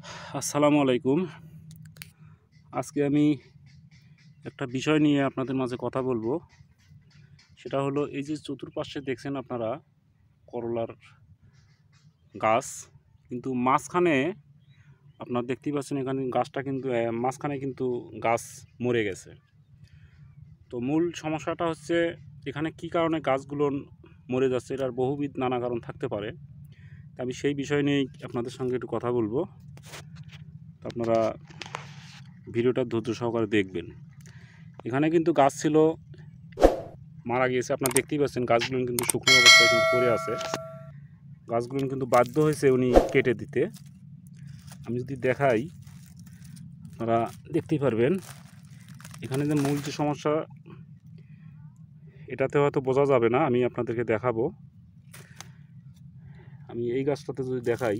আসসালামু আলাইকুম। আজকে আমি একটা বিষয় নিয়ে আপনাদের মাঝে কথা বলবো। সেটা হলো এই যে চতুর্পাশে দেখছেন আপনারা করলার গাছ, কিন্তু মাঝখানে আপনারা দেখতেই পাচ্ছেন এখানে গাছটা কিন্তু মাঝখানে কিন্তু গাছ মরে গেছে। তো মূল সমস্যাটা হচ্ছে এখানে কি কারণে গাছগুলো মরে যাচ্ছে, এটার বহুবিধ নানা কারণ থাকতে পারে। আমি সেই বিষয় নিয়েই আপনাদের সঙ্গে একটু কথা বলবো। তো আপনারা ভিডিওটা ধৈর্য সহকারে দেখবেন। এখানে কিন্তু গাছ ছিল, মারা গিয়েছে। আপনারা দেখতেই পাচ্ছেন গাছগুলো কিন্তু শুকনো অবস্থায় কিন্তু পড়ে আছে। গাছগুলো কিন্তু বাধ্য হয়েছে উনি কেটে দিতে। আমি যদি দেখাই আপনারা দেখতেই পারবেন এখানে যে মূল যে সমস্যা, এটাতে হয়তো বোঝা যাবে না, আমি আপনাদেরকে দেখাবো। আমি এই গাছটাতে যদি দেখাই,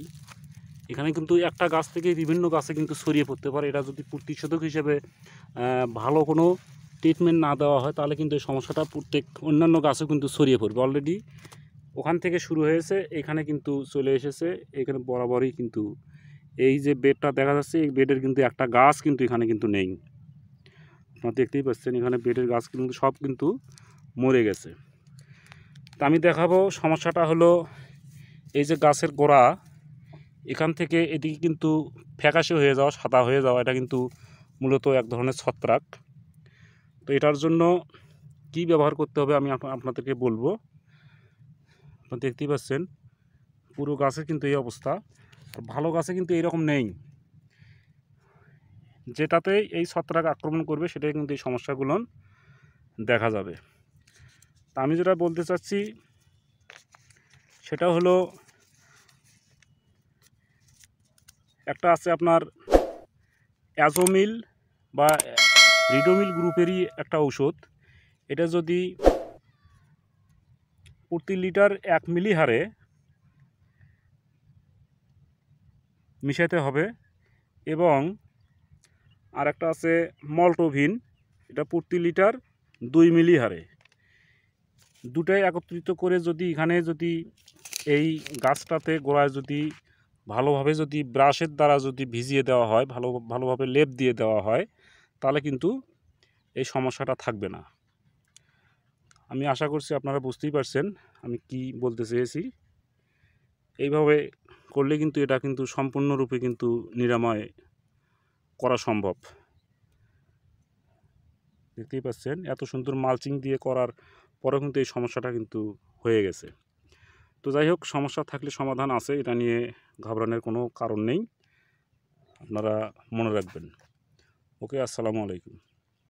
এখানে কিন্তু একটা গাছ থেকে বিভিন্ন গাছে কিন্তু ছড়িয়ে পড়তে পারে। এটা যদি প্রতিষেধক হিসেবে ভালো কোনো ট্রিটমেন্ট না দেওয়া হয়, তাহলে কিন্তু এই সমস্যাটা প্রত্যেক অন্যান্য গাছেও কিন্তু ছড়িয়ে পড়বে। অলরেডি ওখান থেকে শুরু হয়েছে, এখানে কিন্তু চলে এসেছে। এখানে বরাবরই কিন্তু এই যে বেডটা দেখা যাচ্ছে, এই বেডের কিন্তু একটা গাছ কিন্তু এখানে কিন্তু নেই। আপনারা দেখতেই পাচ্ছেন এখানে বেডের গাছ কিন্তু সব কিন্তু মরে গেছে। তা আমি দেখাবো সমস্যাটা হলো এই যে গাছের গোড়া, এখান থেকে এদিকে কিন্তু ফ্যাকাশে হয়ে যাওয়া, সাদা হয়ে যাওয়া, এটা কিন্তু মূলত এক ধরনের ছত্রাক। তো এটার জন্য কি ব্যবহার করতে হবে আমি আপনাদেরকে বলবো। আপনারা দেখতেই পাচ্ছেন পুরো গাছের কিন্তু এই অবস্থা। আর ভালো গাছে কিন্তু এইরকম নেই। যেটাতেই এই ছত্রাক আক্রমণ করবে সেটাই কিন্তু এই সমস্যাগুলো দেখা যাবে। তা আমি যেটা বলতে চাচ্ছি সেটা হলো, একটা আছে আপনার অ্যাজোমিল বা রিডোমিল গ্রুপেরই একটা ঔষধ। এটা যদি প্রতি লিটার 1 মিলি হারে মিশাতে হবে, এবং আর একটা আছে মল্টোভিন, এটা প্রতি লিটার 2 মিলি হারে। দুটাই একত্রিত করে যদি এখানে যদি এই গাছটাতে গোড়ায় যদি ভালোভাবে যদি ব্রাশের দ্বারা যদি ভিজিয়ে দেওয়া হয়, ভালোভাবে লেপ দিয়ে দেওয়া হয়, তাহলে কিন্তু এই সমস্যাটা থাকবে না। আমি আশা করছি আপনারা বুঝতেই পারছেন আমি কি বলতে চেয়েছি। এইভাবে করলে কিন্তু এটা কিন্তু সম্পূর্ণরূপে কিন্তু নিরাময় করা সম্ভব। দেখতেই পাচ্ছেন এত সুন্দর মালচিং দিয়ে করার পরেও কিন্তু এই সমস্যাটা কিন্তু হয়ে গেছে। তো যাই হোক, সমস্যা থাকলে সমাধান আছে, এটা নিয়ে ঘাবড়ানোর কোনো কারণ নেই। আপনারা মনে রাখবেন। ওকে, আসসালামু আলাইকুম।